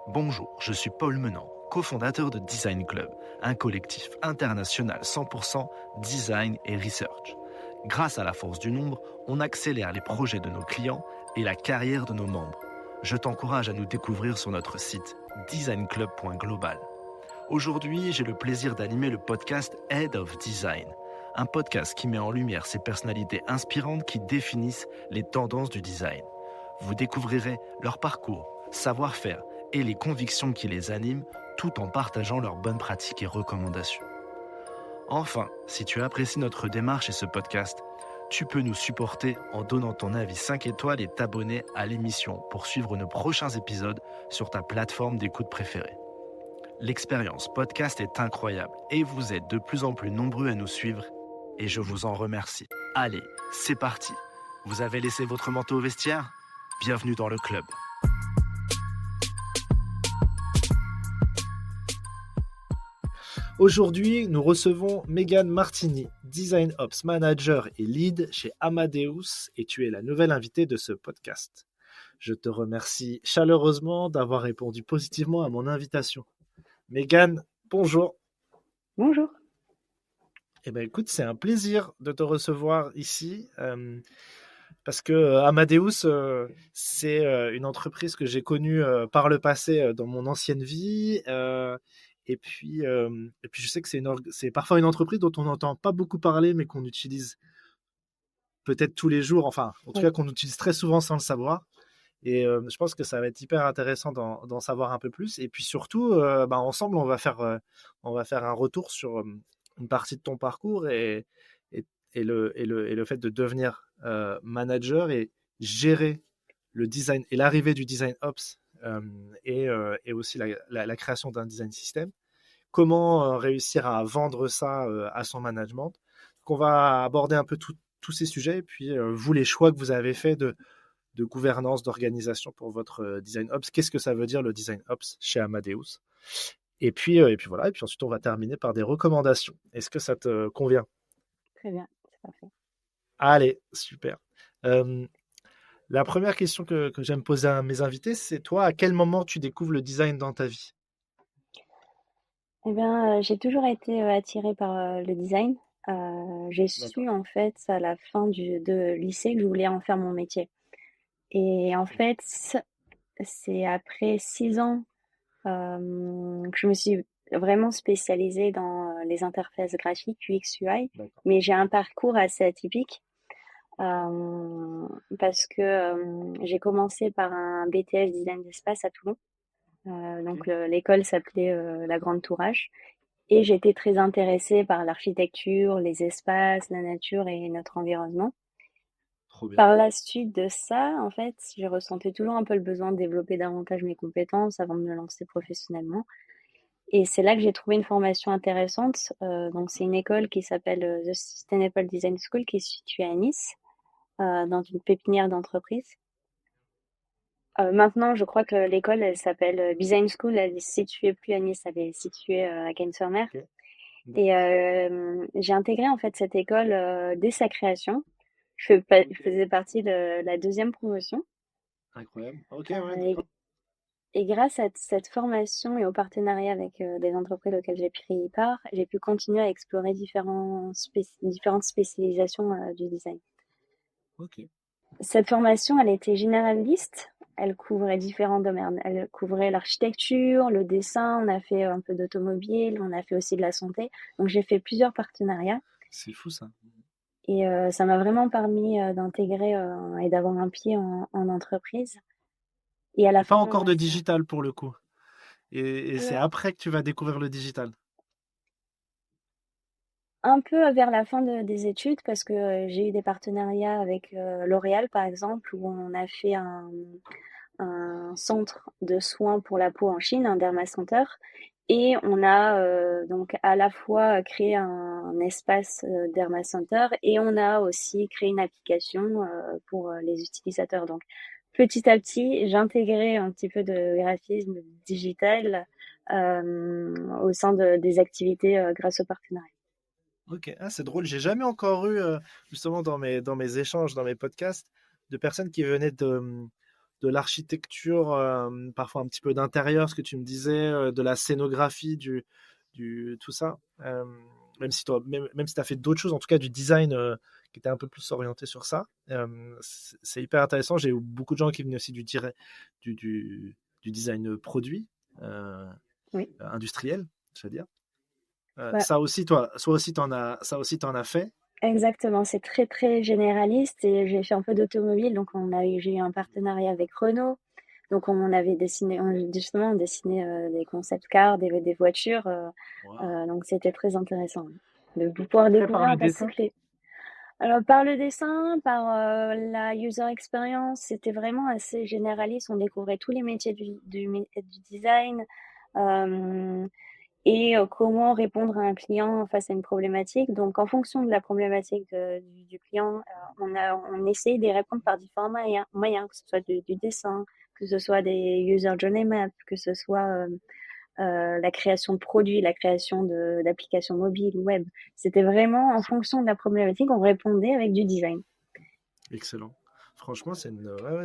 Bonjour, je suis Paul Menant, cofondateur de Design Club, un collectif international 100% design et research. Grâce à la force du nombre, on accélère les projets de nos clients et la carrière de nos membres. Je t'encourage à nous découvrir sur notre site designclub.global. Aujourd'hui, j'ai le plaisir d'animer le podcast Head of Design, un podcast qui met en lumière ces personnalités inspirantes qui définissent les tendances du design. Vous découvrirez leur parcours, savoir-faire et les convictions qui les animent, tout en partageant leurs bonnes pratiques et recommandations. Enfin, si tu apprécies notre démarche et ce podcast, tu peux nous supporter en donnant ton avis 5 étoiles et t'abonner à l'émission pour suivre nos prochains épisodes sur ta plateforme d'écoute préférée. L'expérience podcast est incroyable et vous êtes de plus en plus nombreux à nous suivre et je vous en remercie. Allez, c'est parti. Vous avez laissé votre manteau au vestiaire ? Bienvenue dans le club. Aujourd'hui, nous recevons Megan Martini, Design Ops Manager et Lead chez Amadeus, et tu es la nouvelle invitée de ce podcast. Je te remercie chaleureusement d'avoir répondu positivement à mon invitation. Megan, bonjour. Bonjour. Eh bien, écoute, c'est un plaisir de te recevoir ici, parce que Amadeus, c'est une entreprise que j'ai connue par le passé dans mon ancienne vie. Et puis, je sais que c'est parfois une entreprise dont on n'entend pas beaucoup parler, mais qu'on utilise peut-être tous les jours, enfin, en tout cas qu'on utilise très souvent sans le savoir. Et je pense que ça va être hyper intéressant d'en savoir un peu plus. Et puis surtout, ensemble, on va faire un retour sur une partie de ton parcours et le fait de devenir manager et gérer le design et l'arrivée du design ops et aussi la création d'un design system. Comment réussir à vendre ça à son management. Donc on va aborder un peu tous ces sujets et puis vous, les choix que vous avez faits de gouvernance, d'organisation pour votre design ops. Qu'est-ce que ça veut dire le design ops chez Amadeus ? Et puis voilà, et puis ensuite on va terminer par des recommandations. Est-ce que ça te convient ? Très bien, c'est parfait. Allez, super. La première question que j'aime poser à mes invités, c'est toi, à quel moment tu découvres le design dans ta vie ? Eh bien, j'ai toujours été attirée par le design. J'ai su en fait à la fin de lycée que je voulais en faire mon métier. Et en fait, c'est après 6 ans que je me suis vraiment spécialisée dans les interfaces graphiques UX UI. Mais j'ai un parcours assez atypique parce que j'ai commencé par un BTS design d'espace à Toulon. Donc l'école s'appelait la Grande Tourage. Et j'étais très intéressée par l'architecture, les espaces, la nature et notre environnement. Par la suite de ça, en fait, j'ai ressenti toujours un peu le besoin de développer davantage mes compétences avant de me lancer professionnellement. Et c'est là que j'ai trouvé une formation intéressante. Donc c'est une école qui s'appelle The Sustainable Design School qui est située à Nice, dans une pépinière d'entreprise. Maintenant, je crois que l'école, elle s'appelle Design School. Elle est située plus à Nice, elle est située à Cagnes-sur-Mer. Okay. Et j'ai intégré en fait cette école dès sa création. Je faisais partie de la 2e promotion. Incroyable. Ok, ouais. Et grâce à cette formation et au partenariat avec des entreprises auxquelles j'ai pris part, j'ai pu continuer à explorer différentes spécialisations du design. Ok. Cette formation, elle était généraliste. Elle couvrait différents domaines. Elle couvrait l'architecture, le dessin, on a fait un peu d'automobile, on a fait aussi de la santé. Donc j'ai fait plusieurs partenariats. C'est fou ça. Et ça m'a vraiment permis d'intégrer et d'avoir un pied en entreprise. Et à la fin, pas encore de digital pour le coup. Et c'est après que tu vas découvrir le digital. Un peu vers la fin des études parce que j'ai eu des partenariats avec L'Oréal par exemple où on a fait un centre de soins pour la peau en Chine, un Derma Center, et on a donc à la fois créé un espace Derma Center et on a aussi créé une application pour les utilisateurs. Donc petit à petit, j'intégrais un petit peu de graphisme digital au sein des activités grâce au partenariat. Ok, c'est drôle. J'ai jamais encore eu, justement, dans mes échanges, dans mes podcasts, de personnes qui venaient de de l'architecture, parfois un petit peu d'intérieur, ce que tu me disais, de la scénographie, tout ça. Même si tu as fait d'autres choses, en tout cas du design qui était un peu plus orienté sur ça. C'est hyper intéressant. J'ai eu beaucoup de gens qui venaient aussi du design produit, Oui. industriel, je veux dire. Ouais. Ça aussi, t'en as fait. Exactement, c'est très très généraliste et j'ai fait un peu d'automobile, donc j'ai eu un partenariat avec Renault, donc on avait dessiné, justement on dessinait des concept cars, des voitures, Wow. donc c'était très intéressant de pouvoir Par découvrir le en fait dessin. Alors par le dessin, par la user experience, c'était vraiment assez généraliste, on découvrait tous les métiers du design. Et comment répondre à un client face à une problématique. Donc, en fonction de la problématique du client, on essaye d'y répondre par différents moyens, que ce soit du dessin, que ce soit des user journey maps, que ce soit la création de produits, la création d'applications mobiles, web. C'était vraiment en fonction de la problématique, on répondait avec du design. Excellent. Franchement, écoute,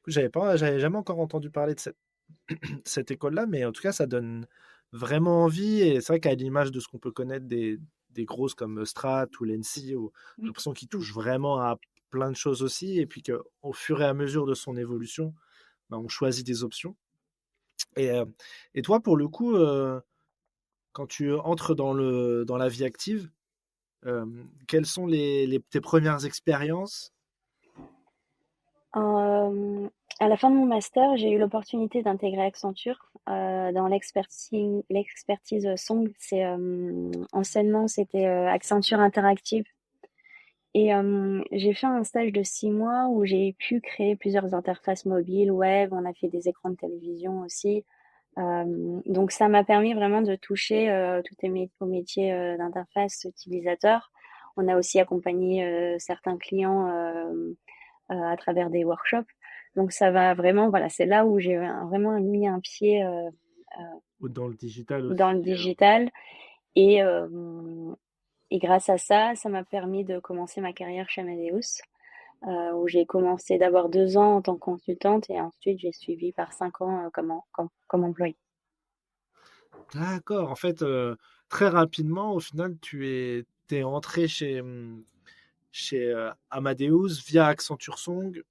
j'avais jamais encore entendu parler de cette école-là, mais en tout cas, ça donne vraiment envie. Et c'est vrai qu'à l'image de ce qu'on peut connaître des grosses comme Strat ou l'ENSI, j'ai l'impression qu'ils touchent vraiment à plein de choses aussi. Et puis qu'au fur et à mesure de son évolution, bah, on choisit des options. Et toi, pour le coup, quand tu entres dans la vie active, quelles sont tes premières expériences? À la fin de mon master, j'ai eu l'opportunité d'intégrer Accenture dans l'expertise song. Anciennement, c'était Accenture Interactive. Et j'ai fait un stage de 6 mois où j'ai pu créer plusieurs interfaces mobiles, web. On a fait des écrans de télévision aussi. Donc ça m'a permis vraiment de toucher au métier d'interface utilisateur. On a aussi accompagné certains clients à travers des workshops. Donc ça va vraiment, voilà, c'est là où j'ai vraiment mis un pied Ou dans le digital aussi. dans le digital. Et, et grâce à ça, ça m'a permis de commencer ma carrière chez Amadeus, où j'ai commencé d'abord 2 ans en tant que consultante et ensuite j'ai suivi par 5 ans comme employée. D'accord. En fait, très rapidement, au final, t'es entré chez Amadeus via Accenture Song.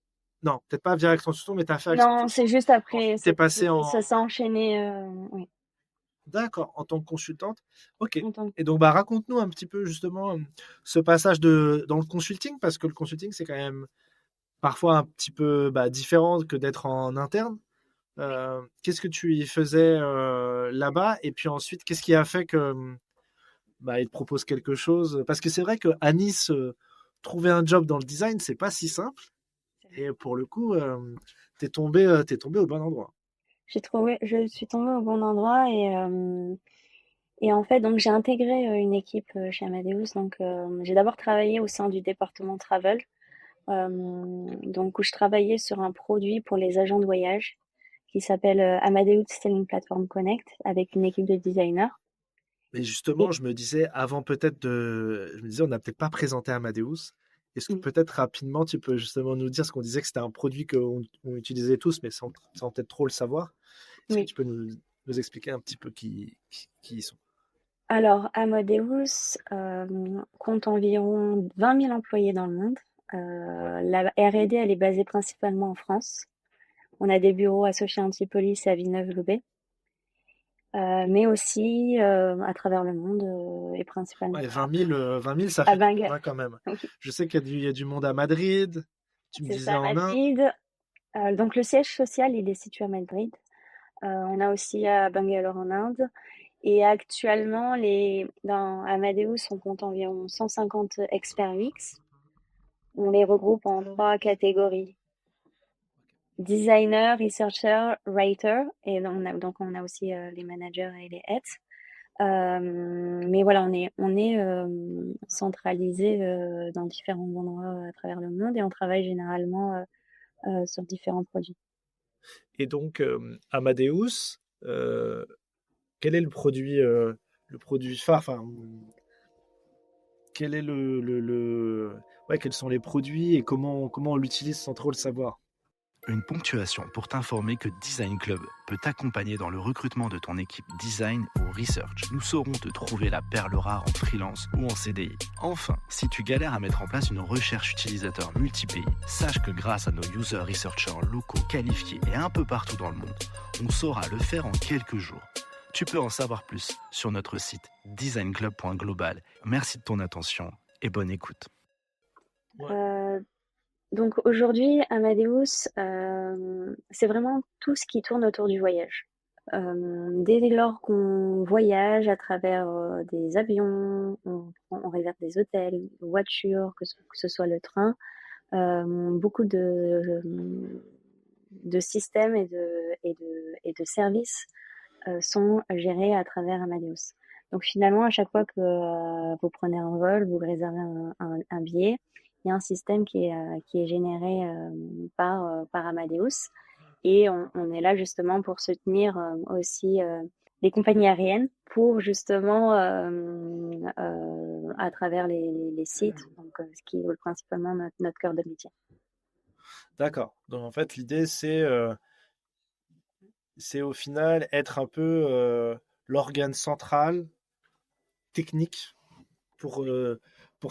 Non, peut-être pas via Accenture Song, mais tu as fait Non, Accenture c'est Song. juste après, Ensuite, tu es passé ça s'est enchaîné. Oui, d'accord, en tant que consultante. Ok. en tant que- Et donc, bah, raconte-nous un petit peu justement ce passage dans le consulting, parce que le consulting, c'est quand même parfois un petit peu différent que d'être en interne. Qu'est-ce que tu y faisais là-bas? Et puis ensuite, qu'est-ce qui a fait que il te propose quelque chose? Parce que c'est vrai qu'à Nice, trouver un job dans le design, c'est pas si simple. Et pour le coup, t'es tombé au bon endroit. je suis tombée au bon endroit et en fait, donc j'ai intégré une équipe chez Amadeus. Donc j'ai d'abord travaillé au sein du département travel, donc où je travaillais sur un produit pour les agents de voyage qui s'appelle Amadeus Selling Platform Connect avec une équipe de designers. Mais justement, Et je me disais, on n'a peut-être pas présenté Amadeus. Est-ce que mm, peut-être rapidement, tu peux justement nous dire, ce qu'on disait que c'était un produit qu'on utilisait tous, mais sans peut-être trop le savoir. Est-ce que oui. tu peux nous expliquer un petit peu qui ils sont? Alors, Amadeus compte environ 20 000 employés dans le monde. La R&D, elle est basée principalement en France. On a des bureaux à Sophia Antipolis et à Villeneuve-Loubet, mais aussi à travers le monde et principalement Ouais, 20 000, ça à fait du Bangkok. monde hein, quand même. Oui, Je sais qu'il y a du monde à Madrid. Tu me c'est disais ça, en Inde. Madrid. Donc le siège social, il est situé à Madrid. On a aussi à Bangalore en Inde. Et actuellement, dans Amadeus, on compte environ 150 experts UX. On les regroupe en 3 catégories. Designer, researcher, writer. Et donc on a aussi les managers et les heads. Mais voilà, on est centralisé dans différents endroits à travers le monde et on travaille généralement sur différents produits. Et donc, Amadeus, quel est le produit phare? Enfin, quel est ouais, quels sont les produits et comment on l'utilise sans trop le savoir? Une ponctuation pour t'informer que Design Club peut t'accompagner dans le recrutement de ton équipe design ou research. Nous saurons te trouver la perle rare en freelance ou en CDI. Enfin, si tu galères à mettre en place une recherche utilisateur multi-pays, sache que grâce à nos user researchers locaux qualifiés et un peu partout dans le monde, on saura le faire en quelques jours. Tu peux en savoir plus sur notre site designclub.global. Merci de ton attention et bonne écoute. Donc aujourd'hui, Amadeus, c'est vraiment tout ce qui tourne autour du voyage. Dès lors qu'on voyage à travers des avions, on réserve des hôtels, voitures, que ce soit le train, beaucoup de systèmes et de services sont gérés à travers Amadeus. Donc finalement, à chaque fois que vous prenez un vol, vous réservez un billet, il y a un système qui est généré par Amadeus. Et on est là justement pour soutenir aussi les compagnies aériennes pour justement à travers les sites, donc, ce qui est principalement notre cœur de métier. D'accord. Donc en fait, l'idée, c'est au final être un peu l'organe central technique pour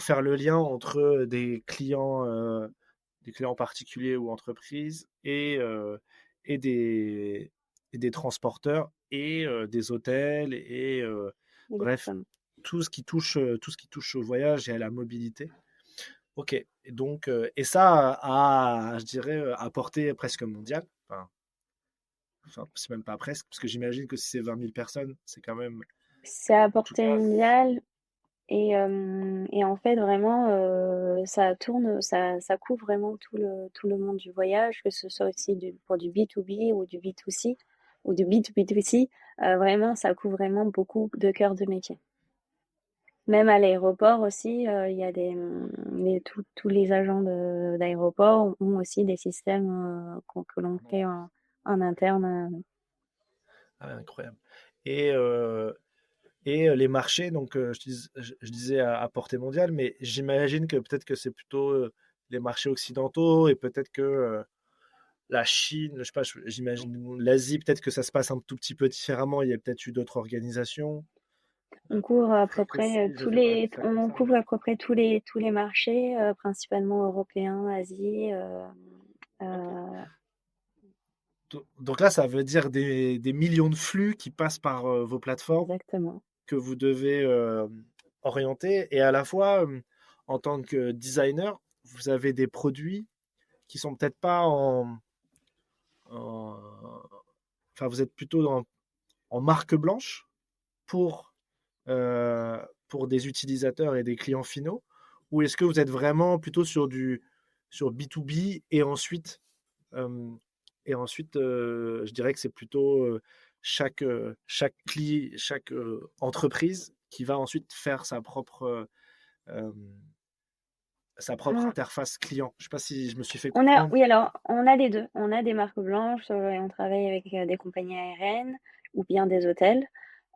faire le lien entre des clients particuliers ou entreprises et des transporteurs et des hôtels bref, Exactement. tout ce qui touche au voyage et à la mobilité. Ok, et donc, et ça je dirais, à portée presque mondiale. Enfin, c'est même pas presque, parce que j'imagine que si c'est 20 000 personnes, c'est quand même C'est à tout. portée mondiale et en fait vraiment ça tourne, ça couvre vraiment tout le monde du voyage, que ce soit aussi pour du B2B ou du B2C ou du B2B2C. Vraiment, ça couvre vraiment beaucoup de cœurs de métier. Même à l'aéroport aussi, il y a tous les agents d'aéroport ont aussi des systèmes que l'on crée en interne. Ah, incroyable. Et, les marchés, donc je disais à portée mondiale, mais j'imagine que peut-être que c'est plutôt les marchés occidentaux et peut-être que la Chine, je sais pas, j'imagine l'Asie, peut-être que ça se passe un tout petit peu différemment. Il y a peut-être eu d'autres organisations. On couvre à peu Très près précis, je sais pas ça comme on ça. couvre à peu près tous les marchés, principalement européens, Asie. Ok. Euh, Donc là, ça veut dire des millions de flux qui passent par vos plateformes Exactement. que vous devez orienter. Et à la fois, en tant que designer, vous avez des produits qui sont peut-être pas en- enfin, vous êtes plutôt en marque blanche pour, euh, pour des utilisateurs et des clients finaux, ou est-ce que vous êtes vraiment plutôt sur B2B euh, je dirais que c'est plutôt chaque entreprise qui va ensuite faire euh, sa propre On, interface client. Je ne sais pas si je me suis fait on a, comprendre. oui, alors, on a les deux. On a des marques blanches et on travaille avec des compagnies aériennes ou bien des hôtels.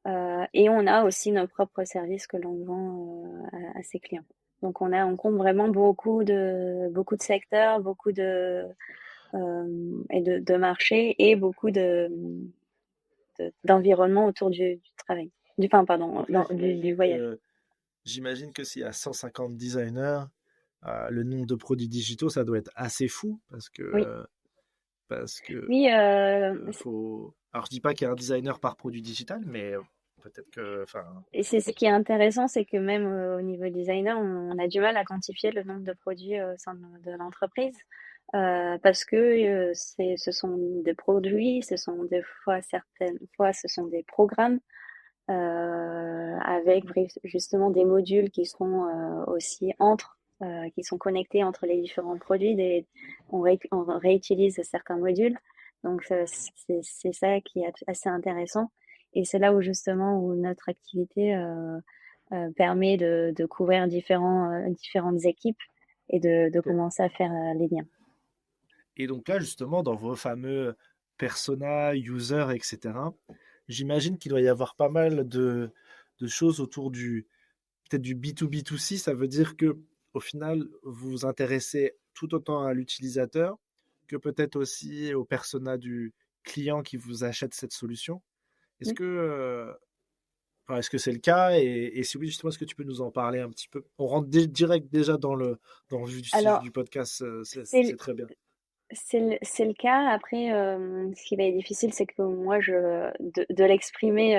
Et on a aussi nos propres services que l'on vend à ses clients. Donc on compte vraiment beaucoup de secteurs, de marchés et beaucoup d'environnement autour du travail. Enfin, pardon, Après, du voyage. j'imagine que s'il y a 150 designers, le nombre de produits digitaux, ça doit être assez fou Oui, parce que oui. faut. Alors, je dis pas qu'il y a un designer par produit digital, mais peut-être que, enfin, Et c'est ce qui est intéressant, c'est que même au niveau designer, on a du mal à quantifier le nombre de produits au sein de l'entreprise. Parce que ce sont des produits, ce sont des fois certaines fois ce sont des programmes avec justement des modules qui seront aussi qui sont connectés entre les différents produits. On réutilise certains modules, donc c'est ça qui est assez intéressant. Et c'est là où justement où notre activité permet de couvrir différentes équipes et de commencer à faire les liens. et donc là, justement, dans vos fameux persona, user, etc., j'imagine qu'il doit y avoir pas mal de choses autour peut-être du B2B2C. Ça veut dire que, au final, vous vous intéressez tout autant à l'utilisateur que peut-être aussi au persona du client qui vous achète cette solution. Est-ce Oui. que, enfin, est-ce que c'est le cas et si oui, justement, est-ce que tu peux nous en parler un petit peu? On rentre direct déjà dans le vif Alors, du podcast, c'est c'est très bien. c'est le cas. Après, ce qui va être difficile, c'est que moi, de l'exprimer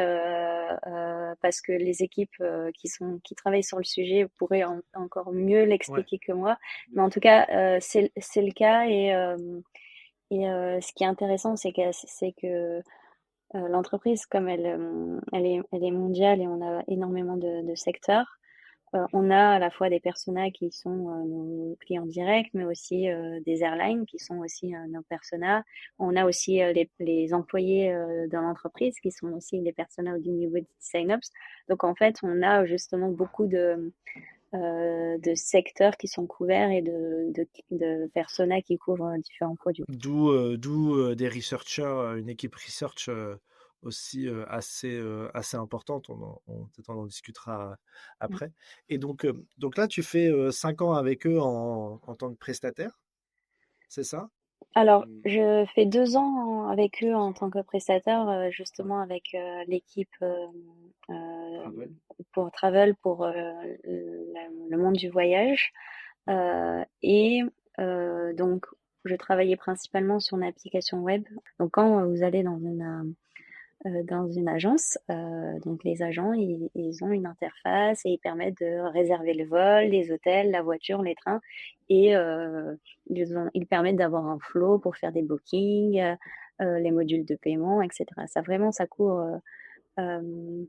parce que les équipes qui travaillent sur le sujet pourraient encore mieux Ouais, l'expliquer que moi. Mais en tout cas, c'est le cas. Et ce qui est intéressant, c'est que l'entreprise, comme elle est mondiale et on a énormément de secteurs, on a à la fois des personas qui sont nos clients directs, mais aussi des airlines qui sont aussi nos personas. On a aussi les employés dans l'entreprise qui sont aussi des personas du niveau de sign-ups. Donc en fait, on a justement beaucoup de secteurs qui sont couverts et de personas qui couvrent différents produits. d'où des researchers, une équipe research aussi assez importante. Peut-être on en discutera après. Et donc là, tu fais 5 ans avec eux en tant que prestataire, c'est ça? Alors, Hum, je fais 2 ans avec eux en tant que prestataire, justement avec l'équipe euh, Travel. pour Travel, pour le monde du voyage. Et donc, je travaillais principalement sur une application web. Donc, quand vous allez dans une agence, donc les agents, ils ont une interface et ils permettent de réserver le vol, les hôtels, la voiture, les trains, et ils permettent d'avoir un flow pour faire des bookings, les modules de paiement, etc. Ça vraiment, ça couvre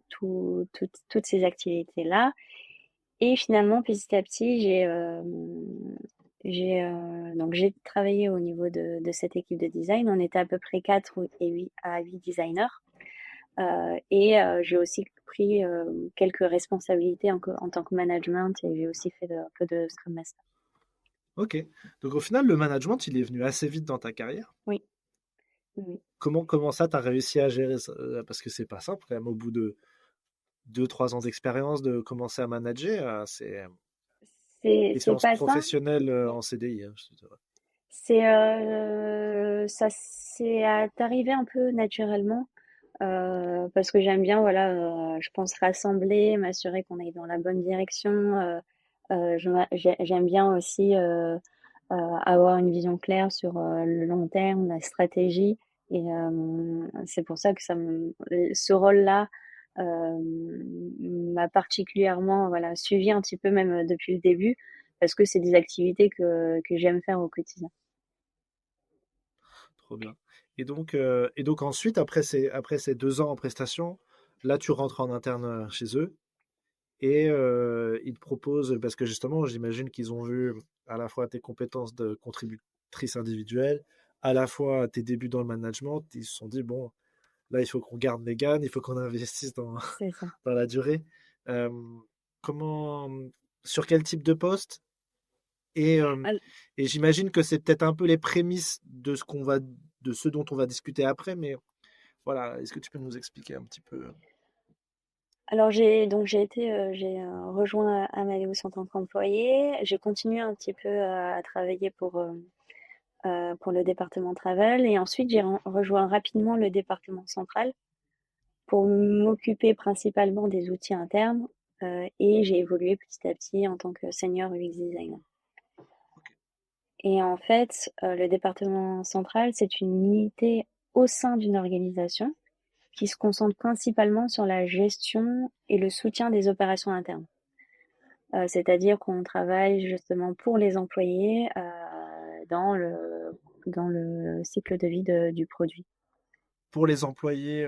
toutes ces activités-là. Et finalement, petit à petit, donc j'ai travaillé au niveau de cette équipe de design. On était à peu près 4 et 8 à 8 designers. Et j'ai aussi pris quelques responsabilités en tant que management et j'ai aussi fait un peu de Scrum Master. Ok. Donc au final, le management, il est venu assez vite dans ta carrière. Oui, oui. Comment ça, tu as réussi à gérer ça? Parce que c'est pas simple quand même, au bout de 2, 3 ans d'expérience, de commencer à manager. C'est C'est expérience pas ça. professionnelle en CDI. Hein, je te dirais. Ça c'est arrivé un peu naturellement parce que j'aime bien, voilà, je pense rassembler, m'assurer qu'on aille dans la bonne direction. J'aime bien aussi avoir une vision claire sur le long terme, la stratégie. Et c'est pour ça que ce rôle-là m'a particulièrement voilà, suivi un petit peu même depuis le début, parce que c'est des activités que j'aime faire au quotidien. Trop bien. Et donc ensuite, après ces 2 ans en prestation, là, tu rentres en interne chez eux et ils te proposent, parce que justement, j'imagine qu'ils ont vu à la fois tes compétences de contributrice individuelle, à la fois tes débuts dans le management, ils se sont dit, bon, là, il faut qu'on garde Megan, il faut qu'on investisse dans, C'est ça. dans la durée. Euh, comment, sur quel type de poste? Et, euh, Al- et j'imagine que c'est peut-être un peu les prémices de ce dont on va discuter après, mais voilà, est-ce que tu peux nous expliquer un petit peu? Alors j'ai rejoint Amadeus en tant qu'employé. J'ai continué un petit peu à travailler pour le département Travel et ensuite j'ai rejoint rapidement le département central pour m'occuper principalement des outils internes et j'ai évolué petit à petit en tant que senior UX designer. Et en fait, le département central, c'est une unité au sein d'une organisation qui se concentre principalement sur la gestion et le soutien des opérations internes. C'est-à-dire qu'on travaille justement pour les employés dans le cycle de vie du produit. Pour les employés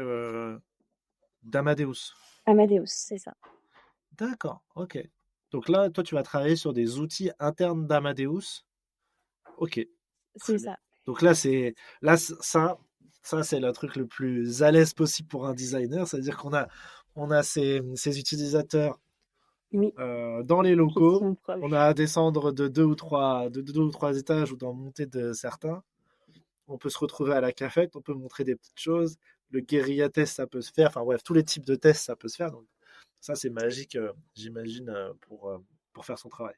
d'Amadeus. Amadeus, c'est ça. D'accord, ok. Donc là, toi, tu vas travailler sur des outils internes d'Amadeus. Ok, C'est très bien. ça. Donc ça c'est le truc le plus à l'aise possible pour un designer, c'est-à-dire qu'on a ces utilisateurs Oui, dans les qui locaux. sont On a proches. à descendre de deux ou trois étages ou d'en monter de certains. On peut se retrouver à la cafette, on peut montrer des petites choses. Le guérilla test, ça peut se faire. Enfin bref, tous les types de tests, ça peut se faire. Donc ça, c'est magique, j'imagine, pour faire son travail.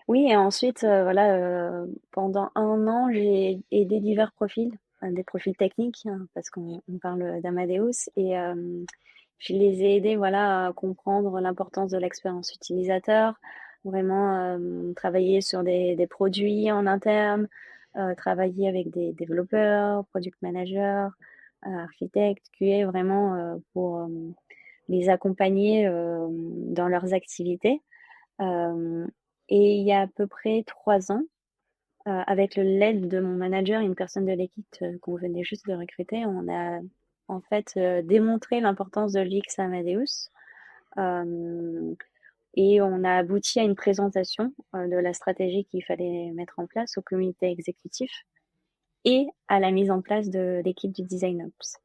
Oui, et ensuite, voilà, pendant un an, j'ai aidé divers profils, des profils techniques, hein, parce qu'on parle d'Amadeus, et je les ai aidés, voilà, à comprendre l'importance de l'expérience utilisateur, vraiment travailler sur des produits en interne, travailler avec des développeurs, product managers, architectes, QA, vraiment pour les accompagner dans leurs activités. Euh, et il y a à peu près 3 ans, avec l'aide de mon manager et une personne de l'équipe qu'on venait juste de recruter, on a en fait démontré l'importance de l'UX Amadeus. Euh, et on a abouti à une présentation de la stratégie qu'il fallait mettre en place au comité exécutif et à la mise en place de l'équipe du Design Ops.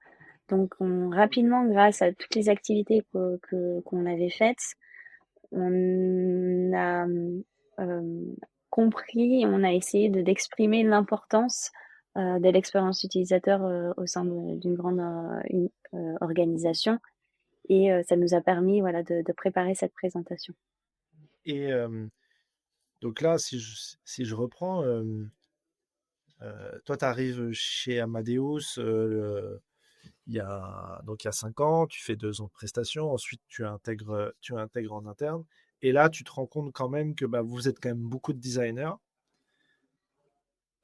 Donc rapidement, grâce à toutes les activités qu'on avait faites, on a compris, on a essayé d'exprimer l'importance de l'expérience utilisateur au sein d'une grande organisation, et ça nous a permis, voilà, de préparer cette présentation. Et donc là, si je reprends, toi, tu arrives chez Amadeus il y a 5 ans, tu fais 2 ans de prestation, ensuite tu intègres en interne, et là, tu te rends compte quand même que bah, vous êtes quand même beaucoup de designers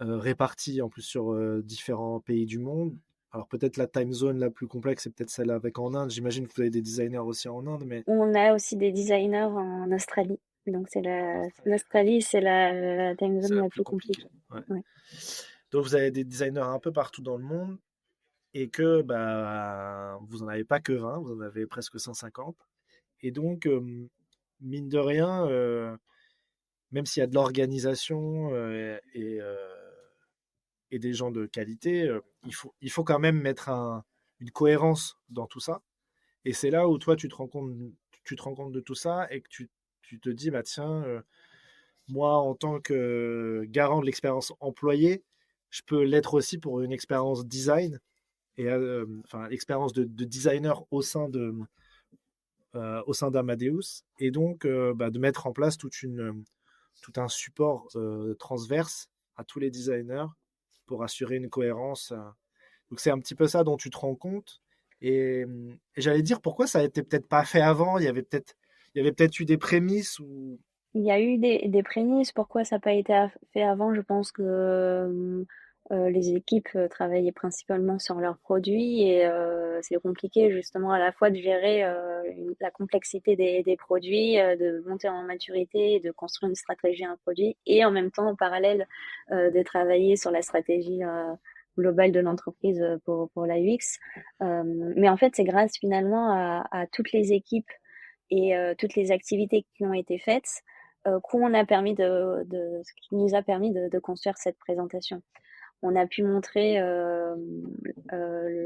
répartis en plus sur différents pays du monde. Alors peut-être la time zone la plus complexe, c'est peut-être celle avec en Inde. J'imagine que vous avez des designers aussi en Inde, mais On a aussi des designers en Australie. Donc l'Australie, c'est la time c'est zone la la plus plus compliquée. compliquée. Ouais. Ouais. Donc vous avez des designers un peu partout dans le monde, et que bah, vous n'en avez pas que 20, vous en avez presque 150. Et donc, mine de rien, même s'il y a de l'organisation et des gens de qualité, il faut quand même mettre une cohérence dans tout ça. Et c'est là où toi, tu te rends compte de tout ça, et que tu te dis, bah tiens, moi, en tant que garant de l'expérience employée, je peux l'être aussi pour une expérience design, et enfin, l'expérience de designer au sein d'Amadeus, et donc bah, de mettre en place tout un support transverse à tous les designers pour assurer une cohérence. Donc c'est un petit peu ça dont tu te rends compte. Et j'allais dire, pourquoi ça a été peut-être pas fait avant? Il y avait peut-être eu des prémices ou... Il y a eu des prémices. Pourquoi ça n'a pas été fait avant? Je pense que les équipes travaillaient principalement sur leurs produits, et c'est compliqué justement à la fois de gérer la complexité des produits, de monter en maturité, de construire une stratégie, un produit, et en même temps en parallèle de travailler sur la stratégie globale de l'entreprise pour la UX. Mais en fait, c'est grâce finalement à toutes les équipes et toutes les activités qui ont été faites, ce qui nous a permis de construire cette présentation. On a pu montrer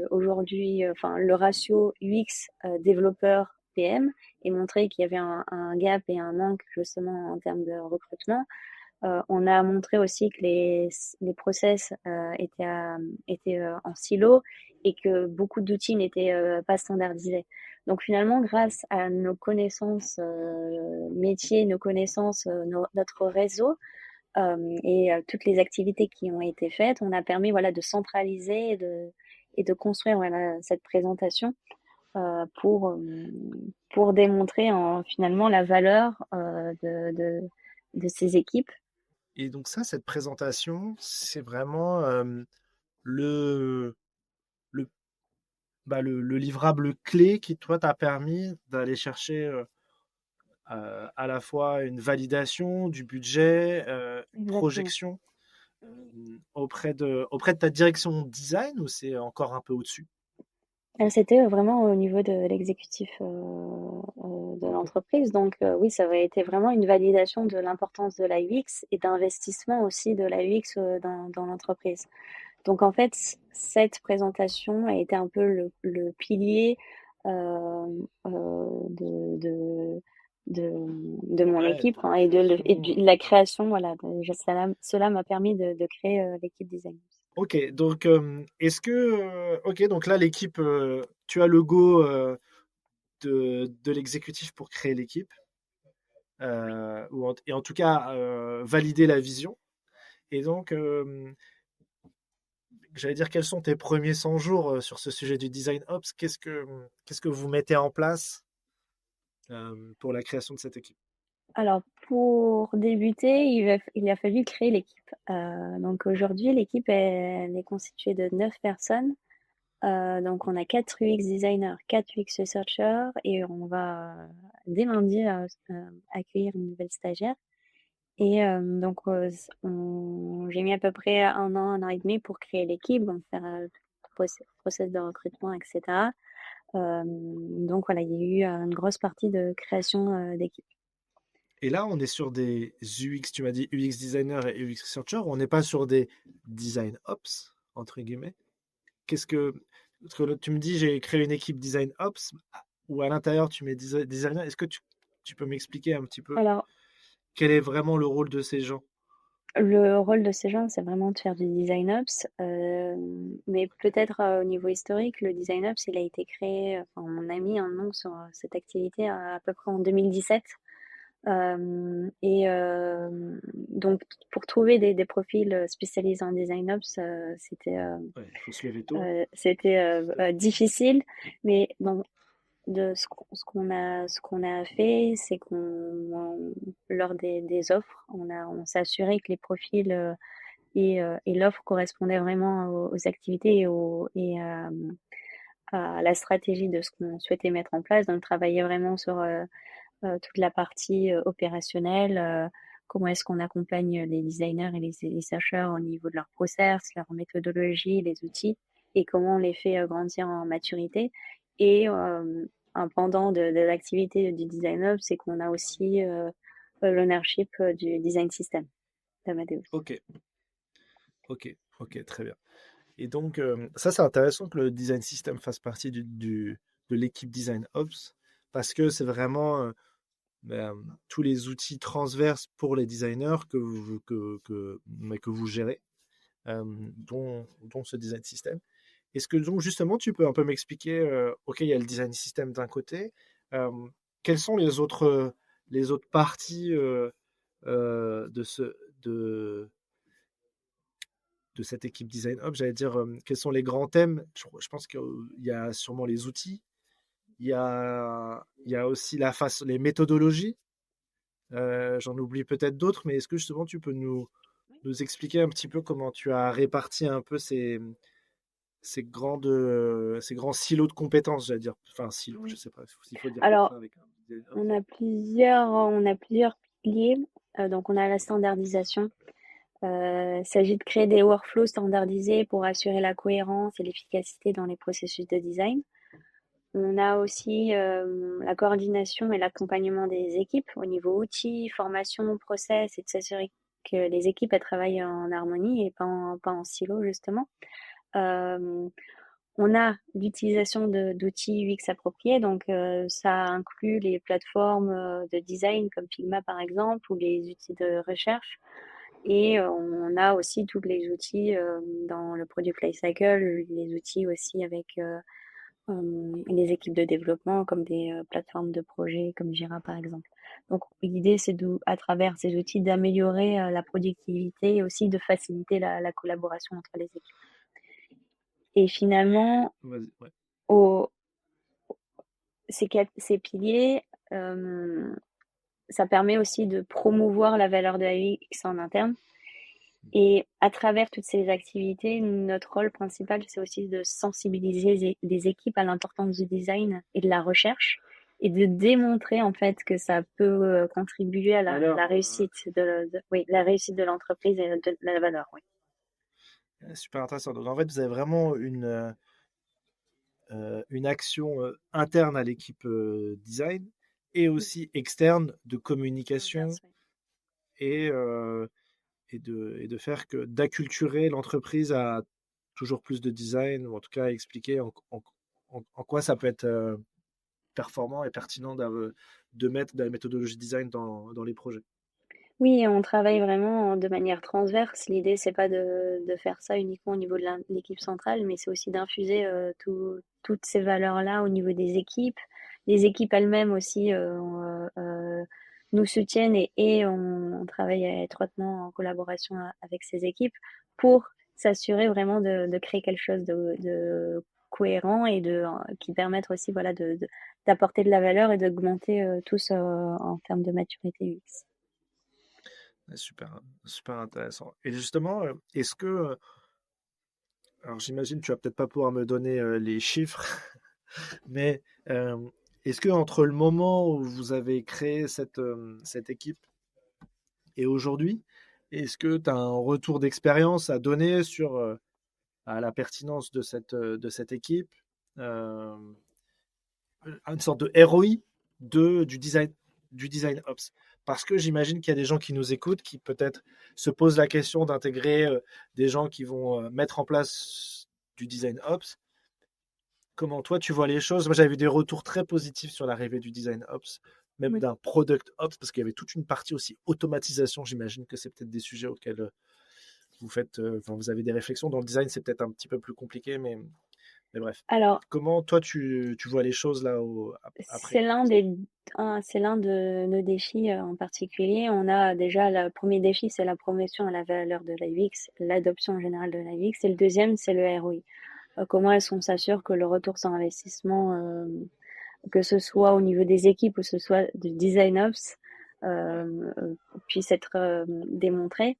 aujourd'hui, enfin, le ratio UX développeur PM, et montrer qu'il y avait un gap et un manque justement en termes de recrutement. On a montré aussi que les process étaient en silo, et que beaucoup d'outils n'étaient pas standardisés. Donc finalement, grâce à nos connaissances métiers, nos connaissances, notre réseau, et toutes les activités qui ont été faites, on a permis, voilà, de centraliser et de construire, voilà, cette présentation euh, pour, euh, pour démontrer finalement la valeur de ces équipes. Et donc ça, cette présentation, c'est vraiment le, le, le livrable clé qui, toi, t'a permis d'aller chercher à la fois une validation du budget, une Exactement. projection auprès de ta direction design, ou c'est encore un peu au-dessus? C'était vraiment au niveau de l'exécutif de l'entreprise. Donc oui, ça avait été vraiment une validation de l'importance de la UX et d'investissement aussi de la UX dans l'entreprise. Donc en fait, cette présentation a été un peu le pilier euh, de, de mon Ouais, équipe, de hein, la et de création. la création. Voilà, cela m'a permis de créer l'équipe design. Ok, donc ok, donc là l'équipe, tu as le go de l'exécutif pour créer l'équipe. et en tout cas valider la vision. Et donc, j'allais dire, quels sont tes premiers 100 jours sur ce sujet du design ops? Qu'est-ce que vous mettez en place pour la création de cette équipe? Alors, pour débuter, il a fallu créer l'équipe. Donc aujourd'hui, l'équipe elle est constituée de 9 personnes. Donc on a 4 UX designers, 4 UX researchers et on va dès lundi accueillir une nouvelle stagiaire. Et donc j'ai mis à peu près un an et demi pour créer l'équipe, donc faire le process de recrutement, etc. Donc voilà, il y a eu une grosse partie de création d'équipe. Et là, on est sur des UX, tu m'as dit UX designer et UX researcher, ou on n'est pas sur des design ops, entre guillemets. Parce que tu me dis, j'ai créé une équipe design ops, ou à l'intérieur, tu mets designer. Est-ce que tu peux m'expliquer un petit peu Alors, quel est vraiment le rôle de ces gens? le rôle de ces gens, c'est vraiment de faire du design ops, mais peut-être au niveau historique, le design ops, il a été créé, enfin, on a mis un nom sur cette activité à peu près en 2017. Donc, pour trouver des profils spécialisés en design ops, Ouais, il faut se lever tôt. c'était difficile, mais bon, de ce qu'on a fait, c'est lors des offres, on s'est assuré que les profils et l'offre correspondaient vraiment aux activités à la stratégie de ce qu'on souhaitait mettre en place. Donc, travailler vraiment sur toute la partie opérationnelle, comment est-ce qu'on accompagne les designers et les chercheurs au niveau de leur process, leur méthodologie, les outils, et comment on les fait grandir en maturité. Et un pendant de l'activité du design hub, c'est qu'on a aussi l'ownership du design system d'Amadeus. Ok, ok, très bien. Et donc, ça, c'est intéressant que le design system fasse partie de l'équipe design ops, parce que c'est vraiment tous les outils transverses pour les designers mais que vous gérez, dont ce design system. Est-ce que donc justement tu peux un peu m'expliquer, ok, il y a le design system d'un côté, euh, quelles sont les autres parties de de cette équipe design hub, j'allais dire, quels sont les grands thèmes? Je pense qu'il y a sûrement les outils, il y a aussi les méthodologies. J'en oublie peut-être d'autres, mais est-ce que justement tu peux nous expliquer un petit peu comment tu as réparti un peu ces grands silos de compétences, j'allais dire. Enfin, silos, je sais pas s'il faut dire comme Alors, ça avec un design ops. on a plusieurs piliers. Donc, on a la standardisation. Il s'agit de créer des workflows standardisés pour assurer la cohérence et l'efficacité dans les processus de design. On a aussi la coordination et l'accompagnement des équipes au niveau outils, formation, process, et de s'assurer que les équipes elles travaillent en harmonie et pas en silo, justement. On a l'utilisation d'outils UX appropriés, donc ça inclut les plateformes de design comme Figma par exemple ou les outils de recherche. Et on a aussi tous les outils dans le product lifecycle, les outils aussi avec les équipes de développement comme des plateformes de projet comme Jira par exemple. Donc l'idée c'est à travers ces outils d'améliorer la productivité et aussi de faciliter la collaboration entre les équipes. Et finalement, Vas-y, ouais. au, ces piliers, ça permet aussi de promouvoir la valeur de la UX en interne. Et à travers toutes ces activités, notre rôle principal, c'est aussi de sensibiliser les équipes à l'importance du design et de la recherche et de démontrer en fait que ça peut contribuer à la réussite la réussite de l'entreprise et de la valeur. Oui. Super intéressant. Donc en fait, vous avez vraiment une action interne à l'équipe design et aussi externe de communication et, et de faire d'acculturer l'entreprise à toujours plus de design, ou en tout cas expliquer en quoi ça peut être performant et pertinent de mettre de la méthodologie design dans les projets. Oui, on travaille vraiment de manière transverse. L'idée, c'est pas de faire ça uniquement au niveau de l'équipe centrale, mais c'est aussi d'infuser toutes ces valeurs-là au niveau des équipes. Les équipes elles-mêmes aussi nous soutiennent et on travaille étroitement en collaboration avec ces équipes pour s'assurer vraiment de créer quelque chose de cohérent et qui permettre aussi voilà, d'apporter de la valeur et d'augmenter tous en termes de maturité UX. Super, super intéressant. Et justement, est-ce que, alors j'imagine que tu vas peut-être pas pouvoir me donner les chiffres, mais est-ce que entre le moment où vous avez créé cette équipe et aujourd'hui, est-ce que tu as un retour d'expérience à donner sur à la pertinence de cette équipe, euh, une sorte de ROI du design ops? Parce que j'imagine qu'il y a des gens qui nous écoutent qui peut-être se posent la question d'intégrer des gens qui vont mettre en place du design ops. Comment toi tu vois les choses? Moi j'avais eu des retours très positifs sur l'arrivée du design ops, même Oui. d'un product ops, parce qu'il y avait toute une partie aussi automatisation. J'imagine que c'est peut-être des sujets auxquels vous faites, enfin, vous avez des réflexions. Dans le design, c'est peut-être un petit peu plus compliqué, mais bref. Alors, Comment toi tu vois les choses là après? c'est l'un de nos défis en particulier. On a déjà le premier défi, c'est la promotion à la valeur de la UX, l'adoption en général de la UX. Et le deuxième, c'est le ROI. Comment est-ce qu'on s'assure que le retour sur investissement, que ce soit au niveau des équipes ou que ce soit du design ops, puisse être démontré.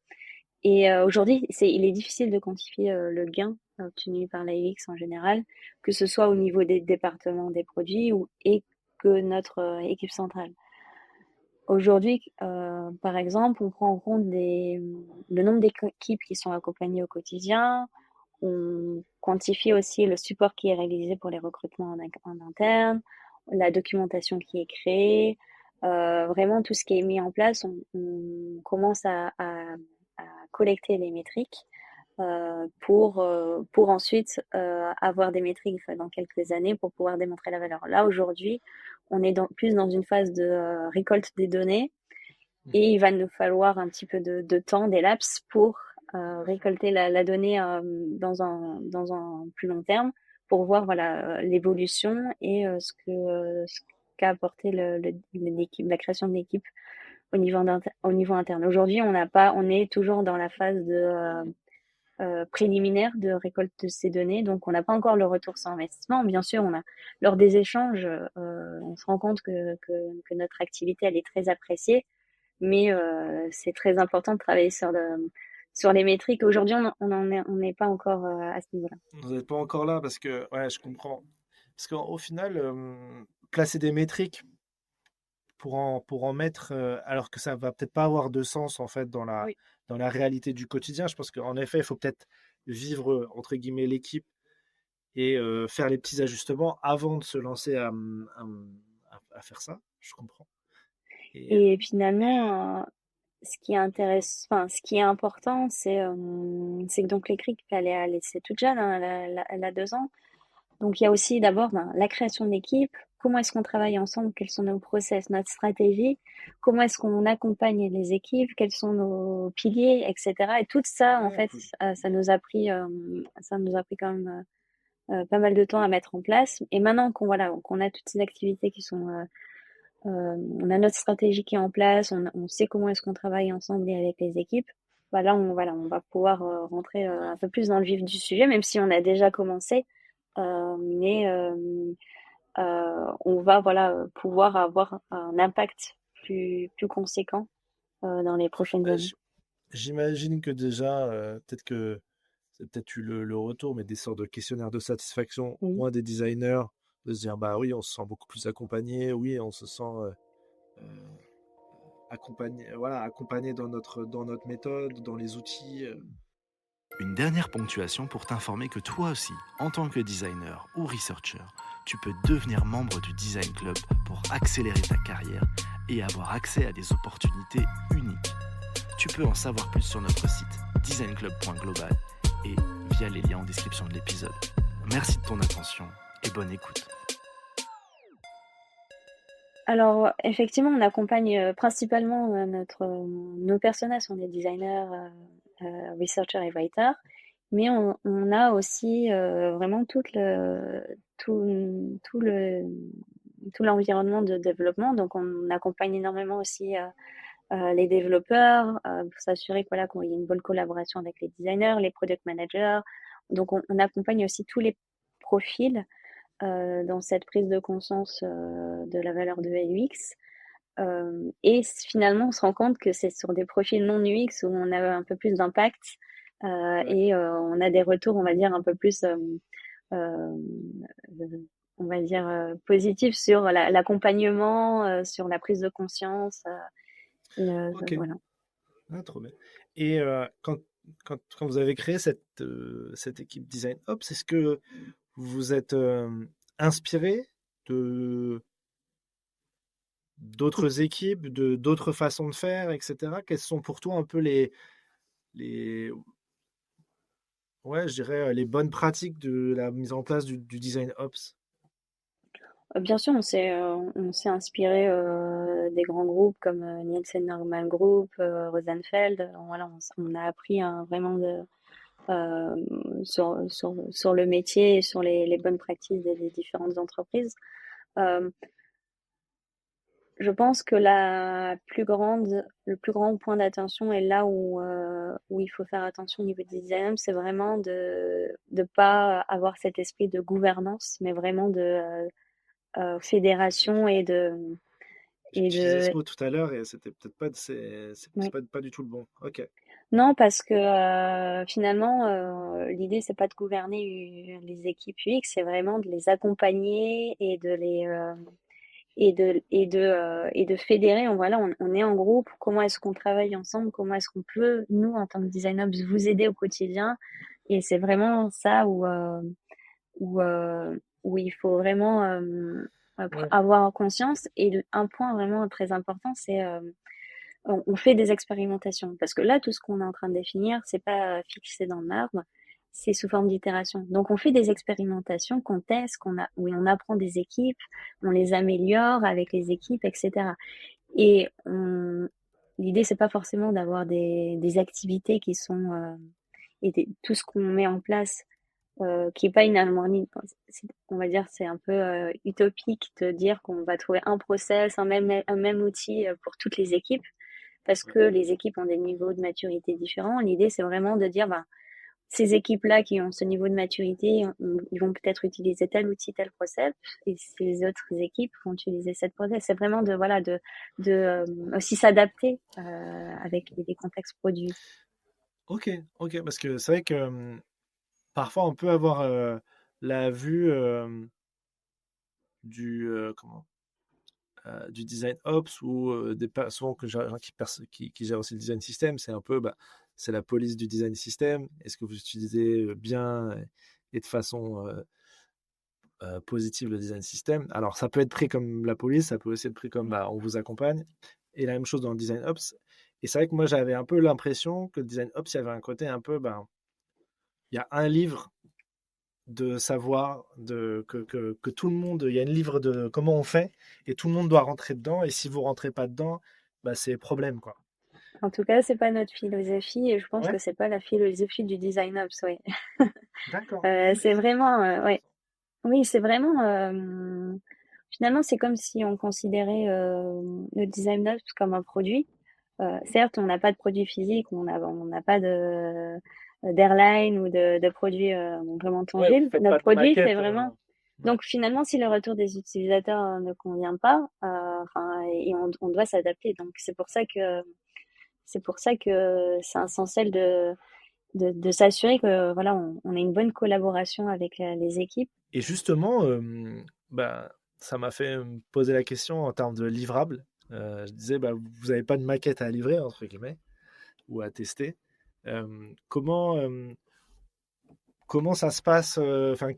Et aujourd'hui, il est difficile de quantifier le gain obtenu par la UX en général, que ce soit au niveau des départements des produits et que notre équipe centrale. Aujourd'hui, par exemple, on prend en compte le nombre d'équipes qui sont accompagnées au quotidien. On quantifie aussi le support qui est réalisé pour les recrutements en interne, la documentation qui est créée, vraiment tout ce qui est mis en place. On commence à collecter les métriques pour ensuite avoir des métriques dans quelques années pour pouvoir démontrer la valeur. Là, aujourd'hui, on est plus dans une phase de récolte des données et il va nous falloir un petit peu de temps, des laps pour récolter la donnée dans un plus long terme pour voir voilà, l'évolution et ce qu'a apporté l'équipe, la création de l'équipe au niveau interne. Aujourd'hui, on est toujours dans la phase de préliminaire de récolte de ces données. Donc, on n'a pas encore le retour sur investissement. Bien sûr, lors des échanges, on se rend compte que notre activité, elle est très appréciée, mais c'est très important de travailler sur les métriques. Aujourd'hui, on n'est pas encore à ce niveau-là. Vous n'êtes pas encore là parce que, ouais, je comprends. Parce qu'au final, placer des métriques pour en mettre, alors que ça va peut-être pas avoir de sens en fait Oui. dans la réalité du quotidien. Je pense qu'en effet, il faut peut-être vivre entre guillemets l'équipe et faire les petits ajustements avant de se lancer à faire ça. Je comprends. Et Et finalement, ce qui est important, c'est que donc l'équipe, elle est toute jeune, hein, elle a 2 ans. Donc, il y a aussi d'abord la création de l'équipe. Comment est-ce qu'on travaille ensemble? Quels sont nos process, notre stratégie? Comment est-ce qu'on accompagne les équipes? Quels sont nos piliers, etc. Et tout ça, en ouais, fait, ça nous a pris quand même pas mal de temps à mettre en place. Et maintenant qu'on a toutes ces activités qui sont, on a notre stratégie qui est en place, on sait comment est-ce qu'on travaille ensemble et avec les équipes. Bah là, on va pouvoir rentrer un peu plus dans le vif du sujet, même si on a déjà commencé. Mais on va pouvoir avoir un impact plus conséquent dans les prochaines bah, années. j'imagine que déjà, peut-être que c'est peut-être eu le retour, mais des sortes de questionnaires de satisfaction, au Oui. moins des designers, de se dire, bah oui, on se sent beaucoup plus accompagné, oui, on se sent accompagné, voilà, accompagné dans notre méthode, dans les outils. Une dernière ponctuation pour t'informer que toi aussi, en tant que designer ou researcher, tu peux devenir membre du Design Club pour accélérer ta carrière et avoir accès à des opportunités uniques. Tu peux en savoir plus sur notre site designclub.global et via les liens en description de l'épisode. Merci de ton attention et bonne écoute. Alors, effectivement, on accompagne principalement nos personas sont des designers, researchers et writers, mais on a aussi vraiment tout le tout l'environnement de développement. Donc, on accompagne énormément aussi les développeurs pour s'assurer que, voilà, qu'il y ait une bonne collaboration avec les designers, les product managers. Donc, on accompagne aussi tous les profils dans cette prise de conscience de la valeur de UX. Et finalement, on se rend compte que c'est sur des profils non UX où on a un peu plus d'impact et on a des retours, on va dire, un peu plus, on va dire, positifs sur l'accompagnement, sur la prise de conscience. Ok, Voilà. trop bien. Et quand vous avez créé cette équipe Design Ops, est-ce que vous vous êtes inspiré de d'autres équipes, de d'autres façons de faire, etc. Quelles sont pour toi un peu les, ouais, je dirais les bonnes pratiques de la mise en place du Design Ops? Bien sûr, on s'est inspiré des grands groupes comme Nielsen Norman Group, Rosenfeld. Voilà, on a appris vraiment sur le métier et sur les bonnes pratiques des différentes entreprises. Euh, je pense que le plus grand point d'attention est là où il faut faire attention au niveau des design, c'est vraiment de ne pas avoir cet esprit de gouvernance, mais vraiment de fédération J'ai et utilisé ce de mot tout à l'heure et c'était peut-être pas, c'est ouais. pas du tout le bon. Ok. Non, parce que finalement, l'idée, c'est pas de gouverner les équipes UX, c'est vraiment de les accompagner et de les et de fédérer. Voilà, on est en groupe. Comment est-ce qu'on travaille ensemble? Comment est-ce qu'on peut, nous, en tant que design ops, vous aider au quotidien? Et c'est vraiment ça où il faut vraiment Ouais. avoir conscience. Et un point vraiment très important, c'est on fait des expérimentations. Parce que là, tout ce qu'on est en train de définir, c'est pas fixé dans le marbre, c'est sous forme d'itération. Donc, on fait des expérimentations qu'on teste, où on apprend des équipes, on les améliore avec les équipes, etc. Et l'idée, c'est pas forcément d'avoir des activités qui sont tout ce qu'on met en place qui est pas une harmonie. On va dire c'est un peu utopique de dire qu'on va trouver un process, un même outil pour toutes les équipes parce que les équipes ont des niveaux de maturité différents. L'idée, c'est vraiment de dire, bah, ces équipes-là qui ont ce niveau de maturité, ils vont peut-être utiliser tel outil, tel process, et ces autres équipes vont utiliser cette process. C'est vraiment de aussi s'adapter avec les contextes produits. Ok, ok, parce que c'est vrai que parfois on peut avoir la vue comment du design ops ou souvent que j'ai qui gèrent aussi le design system, c'est un peu c'est la police du design system. Est-ce que vous utilisez bien et de façon positive le design system? Alors ça peut être pris comme la police, ça peut aussi être pris comme on vous accompagne. Et la même chose dans le design ops. Et c'est vrai que moi j'avais un peu l'impression que le design ops, il y avait un côté un peu, il y a un livre de savoir que tout le monde, il y a une livre de comment on fait et tout le monde doit rentrer dedans. Et si vous rentrez pas dedans, c'est problème, quoi. En tout cas, c'est pas notre philosophie et je pense Ouais, que c'est pas la philosophie du design ops, ouais. d'accord. C'est vraiment, ouais. Oui, c'est vraiment, finalement, c'est comme si on considérait le design ops comme un produit. Certes, on n'a pas de produit physique, on n'a pas d'airline ou de produits vraiment Ouais, vous tangibles. faites pas Notre de produit, c'est maquette. vraiment. Ouais. Donc finalement, si le retour des utilisateurs ne convient pas, enfin, et on doit s'adapter. Donc c'est pour ça que c'est essentiel de s'assurer que voilà, on a une bonne collaboration avec les équipes. Et justement, ça m'a fait me poser la question en termes de livrables. Je disais, vous n'avez pas de maquette à livrer, entre guillemets, ou à tester. Comment, comment ça se passe enfin,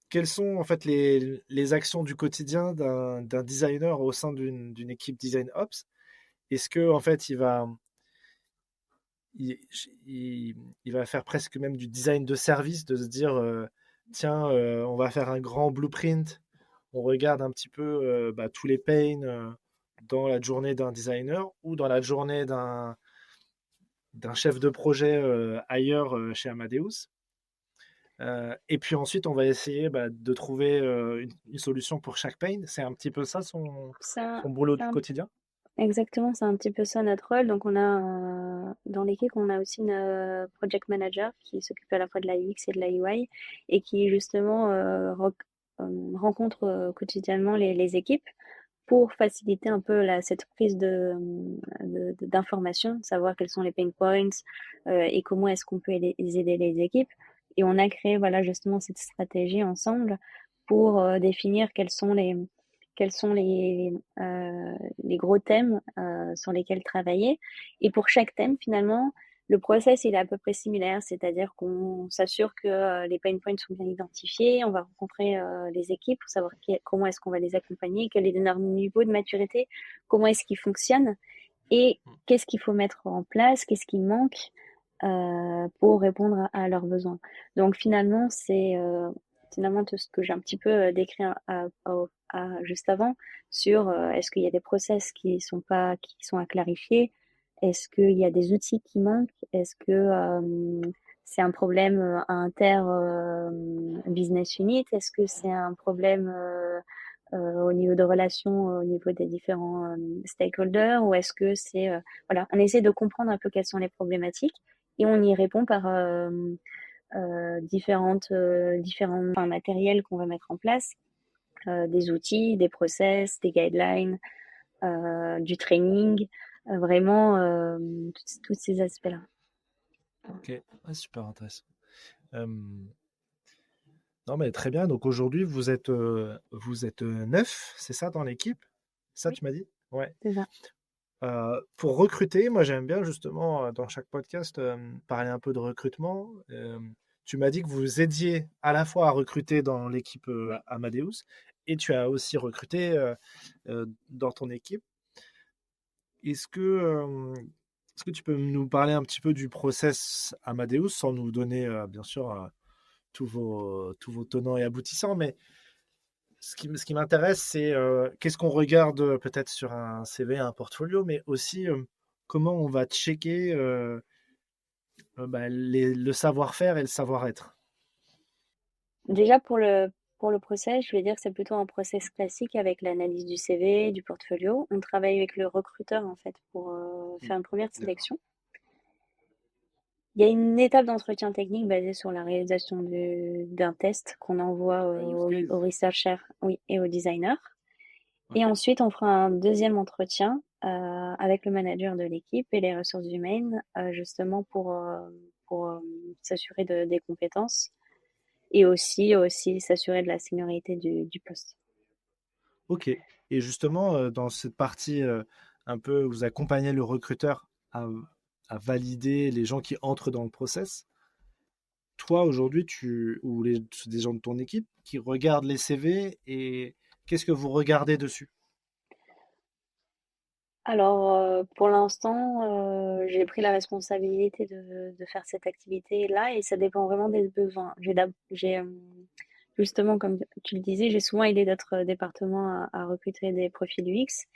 quelles sont en fait les actions du quotidien d'un designer au sein d'une équipe design ops? Est-ce que en fait il, il va faire presque même du design de service, de se dire tiens, on va faire un grand blueprint, on regarde un petit peu tous les pains dans la journée d'un designer ou dans la journée d'un chef de projet ailleurs chez Amadeus. Et puis ensuite, on va essayer de trouver une solution pour chaque pain. C'est un petit peu ça Ça, son boulot c'est du quotidien? exactement, c'est un petit peu ça notre rôle. Donc, dans l'équipe, on a aussi une project manager qui s'occupe à la fois de la UX et de la UI et qui justement rencontre quotidiennement les équipes pour faciliter un peu cette prise d'informations, savoir quels sont les pain points et comment est-ce qu'on peut aider les équipes. Et on a créé voilà, justement cette stratégie ensemble pour définir quels sont les gros thèmes sur lesquels travailler. Et pour chaque thème, finalement, le process il est à peu près similaire, c'est-à-dire qu'on s'assure que les pain points sont bien identifiés, on va rencontrer les équipes pour savoir comment est-ce qu'on va les accompagner, quel est leur niveau de maturité, comment est-ce qu'ils fonctionnent et qu'est-ce qu'il faut mettre en place, qu'est-ce qui manque pour répondre à leurs besoins. Donc finalement, c'est finalement tout ce que j'ai un petit peu décrit juste avant sur est-ce qu'il y a des process qui sont à clarifier, est-ce qu'il y a des outils qui manquent, est-ce que c'est un problème inter business unit, est-ce que c'est un problème au niveau de relations, au niveau des différents stakeholders, ou est-ce que c'est voilà, on essaie de comprendre un peu quelles sont les problématiques et on y répond par différents matériels qu'on va mettre en place, des outils, des process, des guidelines, du training, vraiment tous ces aspects-là. Ok, ouais, super intéressant. Euh, non, mais très bien. Donc aujourd'hui, vous êtes 9, c'est ça, dans l'équipe? Ça, Oui, tu m'as dit? Ouais. c'est ça. Pour recruter, moi j'aime bien justement dans chaque podcast parler un peu de recrutement. Tu m'as dit que vous aidiez à la fois à recruter dans l'équipe Amadeus et tu as aussi recruté dans ton équipe. Est-ce que, est-ce que tu peux nous parler un petit peu du process Amadeus sans nous donner bien sûr tous vos tenants et aboutissants, mais ce qui m'intéresse, c'est qu'est-ce qu'on regarde peut-être sur un CV, un portfolio, mais aussi comment on va checker le savoir-faire et le savoir-être. Déjà pour le process, je vais dire que c'est plutôt un process classique avec l'analyse du CV, du portfolio. On travaille avec le recruteur en fait pour faire une première D'accord. sélection. Il y a une étape d'entretien technique basée sur la réalisation d'un test qu'on envoie Un use case. au researcher, oui, et au designer. Et Ok. ensuite, on fera un deuxième entretien avec le manager de l'équipe et les ressources humaines, justement pour s'assurer des compétences et aussi s'assurer de la seniorité du poste. Ok. Et justement, dans cette partie un peu, vous accompagnez le recruteur à valider les gens qui entrent dans le process. Toi, aujourd'hui, ou des gens de ton équipe qui regardent les CV et qu'est-ce que vous regardez dessus? Alors, pour l'instant, j'ai pris la responsabilité de faire cette activité-là et ça dépend vraiment des besoins. Justement, comme tu le disais, j'ai souvent aidé d'autres départements à recruter des profils UX.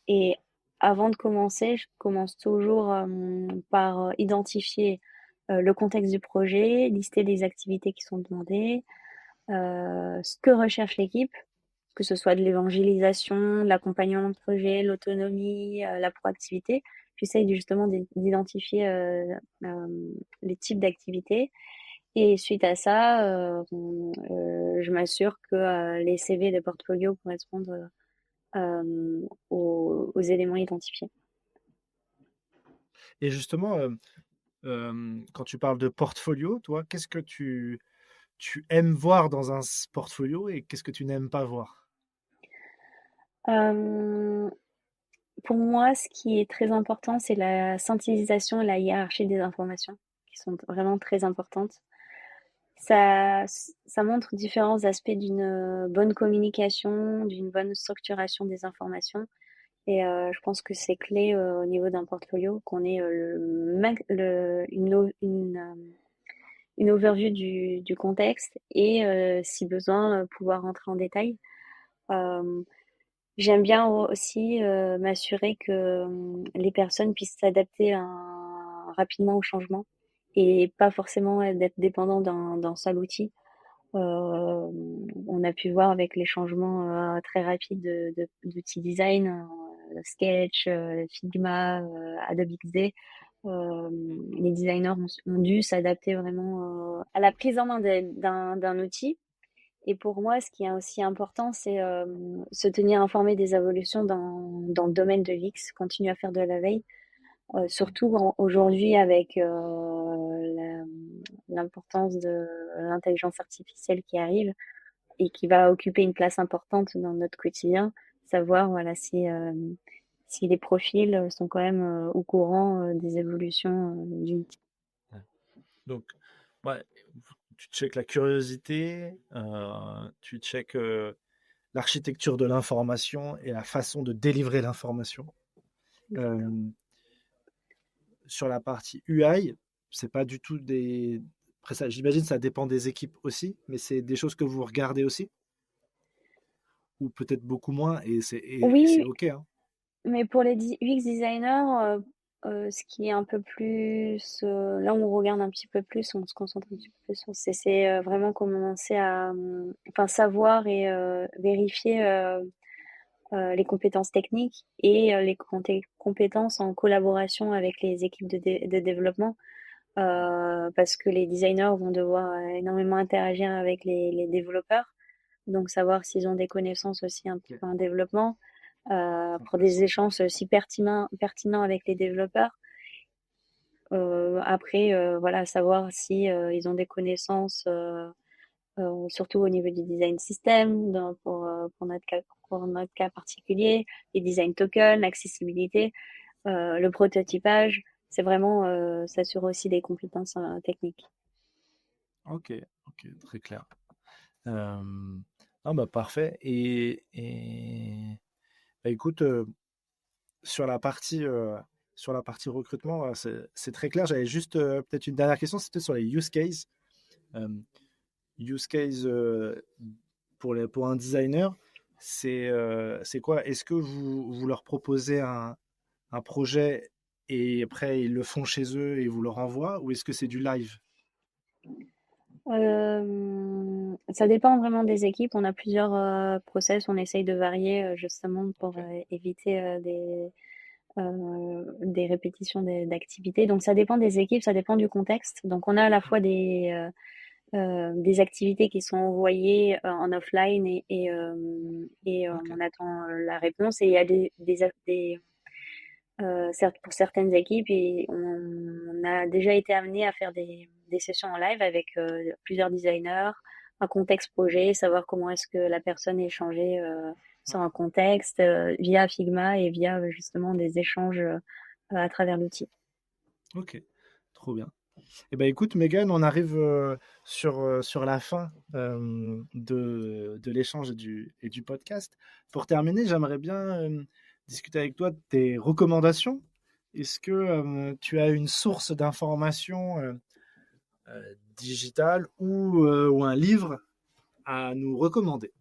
Et avant de commencer, je commence toujours par identifier le contexte du projet, lister les activités qui sont demandées, ce que recherche l'équipe, que ce soit de l'évangélisation, de l'accompagnement de projet, l'autonomie, la proactivité. J'essaye justement d'identifier les types d'activités. Et suite à ça, je m'assure que les CV de portfolio correspondent aux éléments identifiés. Et justement, quand tu parles de portfolio, toi, qu'est-ce que tu aimes voir dans un portfolio et qu'est-ce que tu n'aimes pas voir? Euh, pour moi, ce qui est très important, c'est la synthétisation et la hiérarchie des informations, qui sont vraiment très importantes. Ça, ça montre différents aspects d'une bonne communication, d'une bonne structuration des informations. Et je pense que c'est clé au niveau d'un portfolio qu'on ait une overview du contexte et si besoin, pouvoir rentrer en détail. Euh, J'aime bien aussi m'assurer que les personnes puissent s'adapter rapidement au changement et pas forcément d'être dépendant d'un seul outil. On a pu voir avec les changements très rapides d'outils design, Sketch, Figma, Adobe XD. Les designers ont dû s'adapter vraiment à la prise en main d'un outil. Et pour moi, ce qui est aussi important, c'est se tenir informé des évolutions dans le domaine de l'X, continuer à faire de la veille, surtout aujourd'hui avec l'importance de l'intelligence artificielle qui arrive et qui va occuper une place importante dans notre quotidien, savoir voilà, si les profils sont quand même au courant des évolutions du métier. Donc, ouais, tu checkes la curiosité, tu checkes l'architecture de l'information et la façon de délivrer l'information. Sur la partie UI, c'est pas du tout des. Après ça, j'imagine ça dépend des équipes aussi, mais c'est des choses que vous regardez aussi, ou peut-être beaucoup moins, et c'est Oui, ok. Hein. mais pour les UX designers, ce qui est un peu plus, là où on regarde un petit peu plus, on se concentre un petit peu plus sur, c'est vraiment commencer à, enfin, savoir et vérifier les compétences techniques et les compétences en collaboration avec les équipes de développement, parce que les designers vont devoir énormément interagir avec les développeurs, donc savoir s'ils ont des connaissances aussi un petit peu en développement, pour des échanges aussi pertinents avec les développeurs. Après, voilà, savoir si ils ont des connaissances, surtout au niveau du design system, pour notre cas particulier, les design tokens, l'accessibilité, le prototypage. C'est vraiment s'assurer aussi des compétences techniques. Ok, très clair. Ah bah parfait. Bah, écoute, sur la partie recrutement, c'est très clair. J'avais juste peut-être une dernière question, c'était sur les use cases. Euh, use case pour un designer, c'est quoi? Est-ce que vous leur proposez un projet et après ils le font chez eux et vous le renvoient, ou est-ce que c'est du live? Ça dépend vraiment des équipes. On a plusieurs process. On essaye de varier justement pour Ok. éviter des répétitions d'activités. Donc ça dépend des équipes, ça dépend du contexte. Donc on a à la fois des activités qui sont envoyées en offline Ok. on attend la réponse. Et il y a certes, pour certaines équipes, on a déjà été amené à faire des sessions en live avec plusieurs designers, un contexte projet, savoir comment est-ce que la personne échangeait sur un contexte via Figma et via justement des échanges à travers l'outil. Ok, trop bien. Eh ben, écoute, Megan, on arrive sur la fin de l'échange et du podcast. Pour terminer, j'aimerais bien discuter avec toi de tes recommandations. Est-ce que tu as une source d'information digitale ou un livre à nous recommander?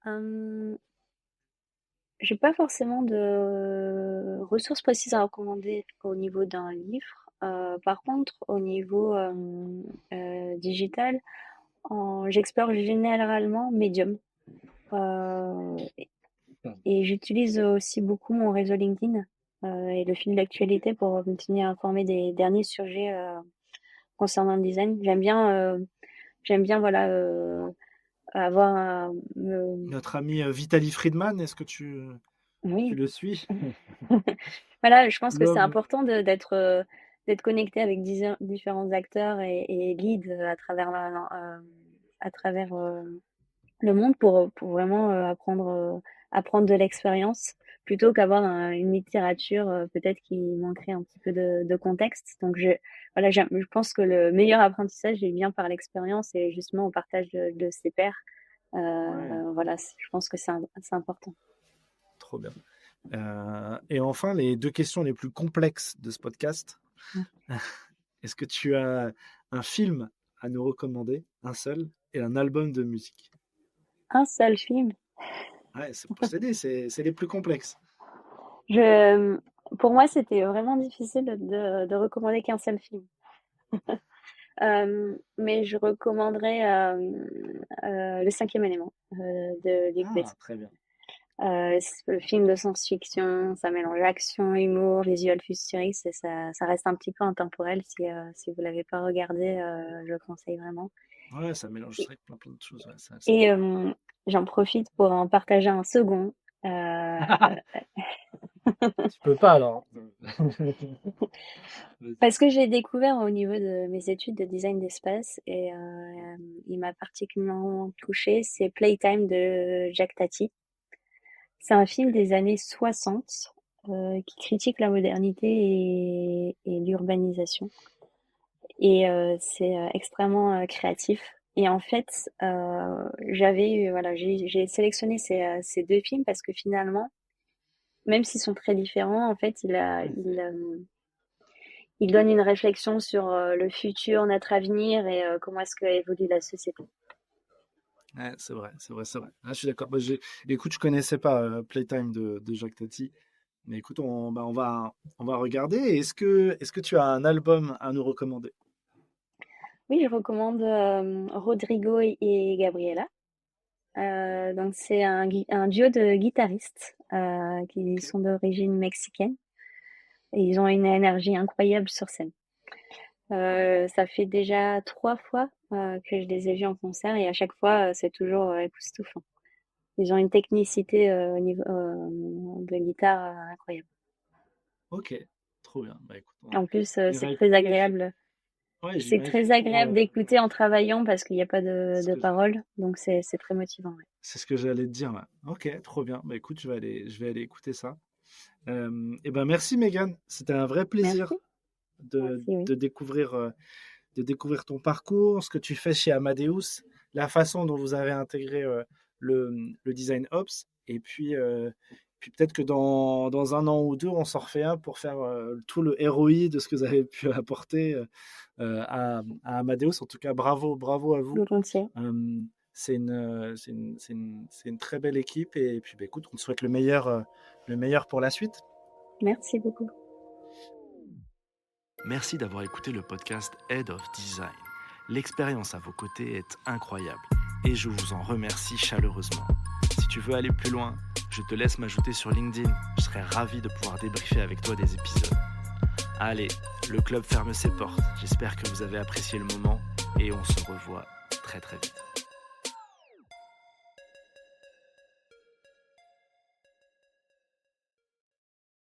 Hum, j'ai pas forcément de ressources précises à recommander au niveau d'un livre. Par contre, au niveau digital, j'explore généralement Medium. Et j'utilise aussi beaucoup mon réseau LinkedIn et le fil d'actualité pour me tenir informé des derniers sujets concernant le design. J'aime bien voilà, avoir Notre ami Vitaly Friedman, est-ce que tu oui. le suis? Voilà, je pense que c'est L'homme. important d'être connecté avec différents acteurs et leads à travers le monde pour vraiment apprendre de l'expérience plutôt qu'avoir une littérature peut-être qui manquerait un petit peu de contexte. Donc voilà, je pense que le meilleur apprentissage il vient par l'expérience et justement au partage de ses pairs. Ouais, Voilà, je pense que c'est important. trop bien. Et enfin, les deux questions les plus complexes de ce podcast. Est-ce que tu as un film à nous recommander, un seul, et un album de musique? Un seul film. Ouais, c'est procédé, c'est les plus complexes. Je, pour moi, c'était vraiment difficile de recommander qu'un seul film. Mais je recommanderais Le Cinquième élément de Luc Besson. Très bien. C'est le film de science-fiction, ça mélange action, humour, visual futuriste, et ça reste un petit peu intemporel. Si vous l'avez pas regardé, je le conseille vraiment. Ouais, ça mélange plein de choses. Ouais, Et j'en profite pour en partager un second. Tu peux pas alors. Parce que j'ai découvert au niveau de mes études de design d'espace, et il m'a particulièrement touchée, c'est Playtime de Jacques Tati. C'est un film des années 60 qui critique la modernité et l'urbanisation. Et c'est extrêmement créatif. Et en fait, j'ai sélectionné ces deux films parce que finalement, même s'ils sont très différents, en fait, il donne une réflexion sur le futur, notre avenir et comment est-ce que évolue la société. Ouais, c'est vrai. Ah, je suis d'accord. Écoute, je connaissais pas Playtime de Jacques Tati. Mais écoute, on va regarder. Est-ce que tu as un album à nous recommander? Oui, je recommande Rodrigo et Gabriela. Donc c'est un duo de guitaristes qui sont d'origine mexicaine, et ils ont une énergie incroyable sur scène. Ça fait déjà 3 fois que je les ai vus en concert, et à chaque fois c'est toujours époustouflant. Ils ont une technicité au niveau de guitare incroyable. Ok, trop bien. Bah, écoute, En plus, on c'est ira très écouter. agréable. Ouais, C'est très j'imagine. agréable d'écouter en travaillant parce qu'il n'y a pas C'est ce de que paroles, donc c'est très motivant. Ouais. c'est ce que j'allais te dire là. Ok, trop bien. Bah écoute, je vais aller écouter ça. Et ben merci Megan. C'était un vrai plaisir Merci. Merci, oui. de découvrir ton parcours, ce que tu fais chez Amadeus, la façon dont vous avez intégré le design ops, et puis peut-être que dans un an ou deux, on s'en refait un pour faire tout le ROI de ce que vous avez pu apporter à Amadeus. En tout cas, bravo à vous. Volontiers. C'est une très belle équipe, et puis bah, écoute, on te souhaite le meilleur pour la suite. Merci beaucoup. Merci d'avoir écouté le podcast Head of Design. L'expérience à vos côtés est incroyable et je vous en remercie chaleureusement. Si tu veux aller plus loin, je te laisse m'ajouter sur LinkedIn. Je serai ravi de pouvoir débriefer avec toi des épisodes. Allez, le club ferme ses portes. J'espère que vous avez apprécié le moment et on se revoit très très vite.